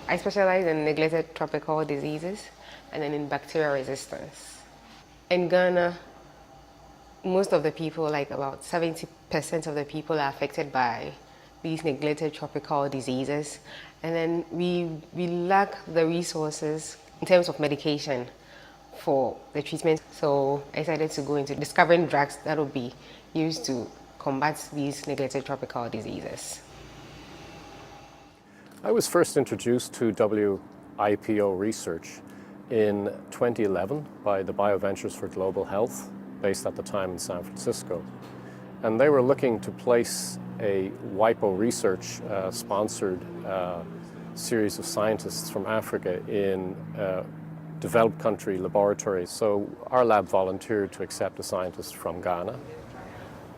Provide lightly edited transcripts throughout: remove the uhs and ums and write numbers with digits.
I specialize in neglected tropical diseases and then in bacterial resistance. In Ghana, most of the people, like about 70% of the people, are affected by these neglected tropical diseases. And then we lack the resources in terms of medication for the treatment. So I decided to go into discovering drugs that will be used to combat these neglected tropical diseases. I was first introduced to WIPO research in 2011 by the BioVentures for Global Health, based at the time in San Francisco. And they were looking to place a WIPO research sponsored series of scientists from Africa in developed country laboratories. So our lab volunteered to accept a scientist from Ghana.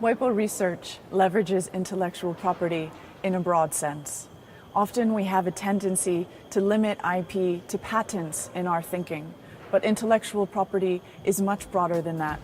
WIPO research leverages intellectual property in a broad sense. Often we have a tendency to limit IP to patents in our thinking, but intellectual property is much broader than that.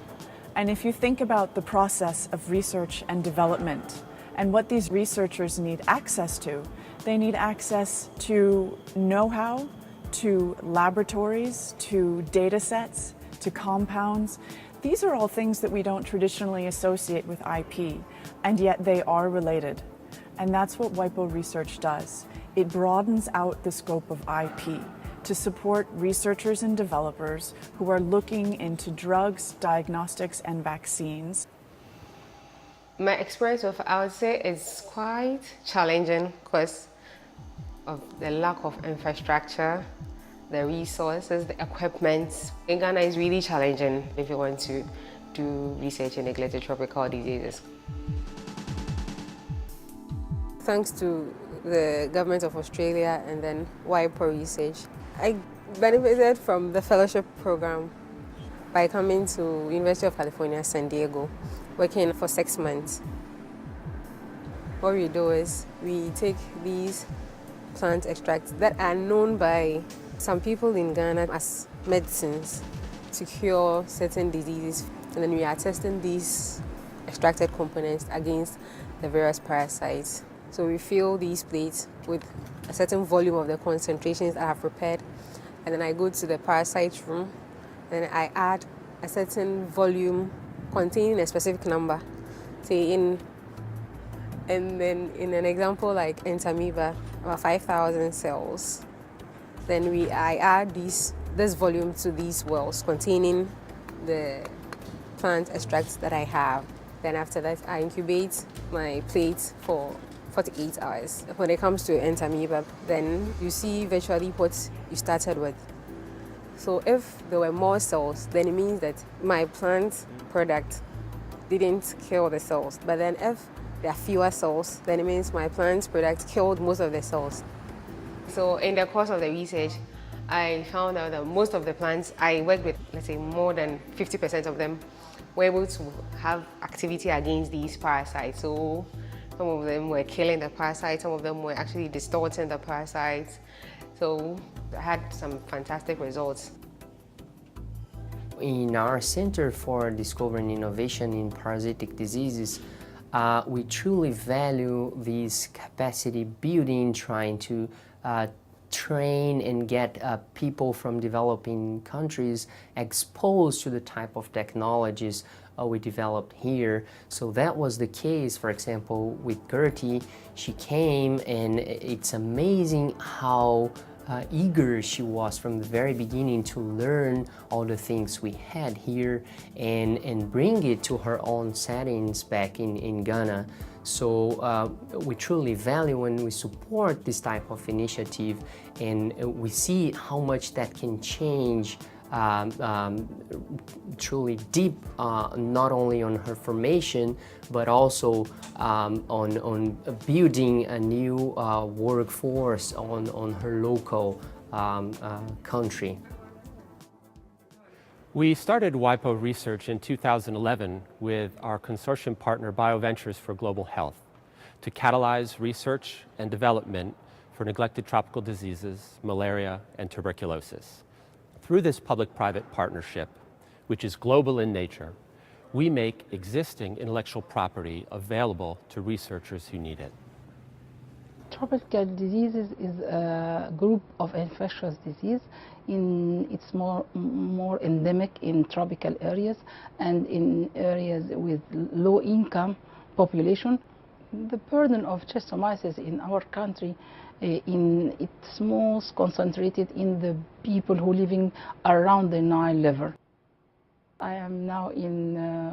And if you think about the process of research and development and what these researchers need access to, they need access to know-how, to laboratories, to data sets, to compounds. These are all things that we don't traditionally associate with IP, and yet they are related. And that's what WIPO research does. It broadens out the scope of IP to support researchers and developers who are looking into drugs, diagnostics, and vaccines. My experience with, I would say, is quite challenging because of the lack of infrastructure, the resources, the equipment. In Ghana, it's really challenging if you want to do research in neglected tropical diseases. Thanks to the government of Australia and then WIPO research, I benefited from the fellowship program by coming to University of California, San Diego, working for 6 months. What we do is we take these plant extracts that are known by some people in Ghana as medicines to cure certain diseases, and then we are testing these extracted components against the various parasites. So we fill these plates with a certain volume of the concentrations I have prepared, and then I go to the parasite room, and I add a certain volume containing a specific number. Say and then in an example like entamoeba, about 5,000 cells. Then I add this volume to these wells containing the plant extracts that I have. Then after that, I incubate my plate for 48 hours. When it comes to entamoeba, then you see virtually what you started with. So if there were more cells, then it means that my plant product didn't kill the cells. But then if there are fewer cells, then it means my plant product killed most of the cells. So in the course of the research, I found out that most of the plants I worked with, let's say more than 50% of them, were able to have activity against these parasites. So some of them were killing the parasites, some of them were actually distorting the parasites. So I had some fantastic results. In our Center for Discovering Innovation in Parasitic Diseases, we truly value this capacity building, trying to train and get people from developing countries exposed to the type of technologies we developed here. So that was the case, for example, with Gertie. She came, and it's amazing how eager she was from the very beginning to learn all the things we had here and bring it to her own settings back in Ghana. So we truly value and we support this type of initiative, and we see how much that can change truly deep, not only on her formation, but also on building a new workforce on her local country. We started WIPO research in 2011 with our consortium partner BioVentures for Global Health to catalyze research and development for neglected tropical diseases, malaria, and tuberculosis. Through this public-private partnership, which is global in nature, we make existing intellectual property available to researchers who need it. Tropical diseases is a group of infectious disease. It's more endemic in tropical areas and in areas with low income population. The burden of schistosomiasis in our country, it's most concentrated in the people who living around the Nile River. I am now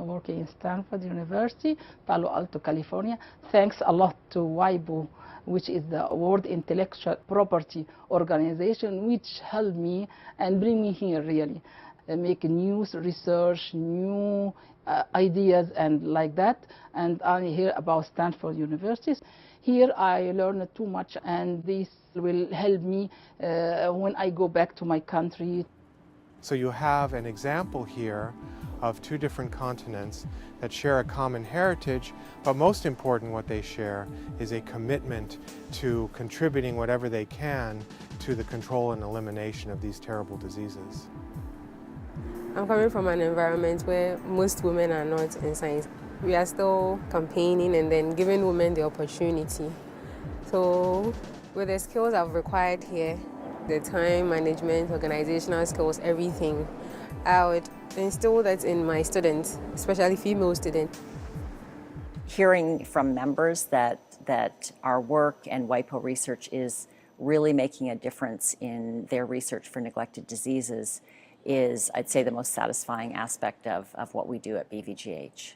working in Stanford University, Palo Alto, California. Thanks a lot to WIPO, which is the World Intellectual Property Organization, which helped me and bring me here really, make new research, new ideas and like that. And I hear about Stanford University. Here I learned too much, and this will help me when I go back to my country. So you have an example here of two different continents that share a common heritage, but most important, what they share is a commitment to contributing whatever they can to the control and elimination of these terrible diseases. I'm coming from an environment where most women are not in science. We are still campaigning and then giving women the opportunity. So with the skills I've required here, the time management, organizational skills, everything, I would instill that in my students, especially female students. Hearing from members that our work and WIPO research is really making a difference in their research for neglected diseases is, I'd say, the most satisfying aspect of what we do at BVGH.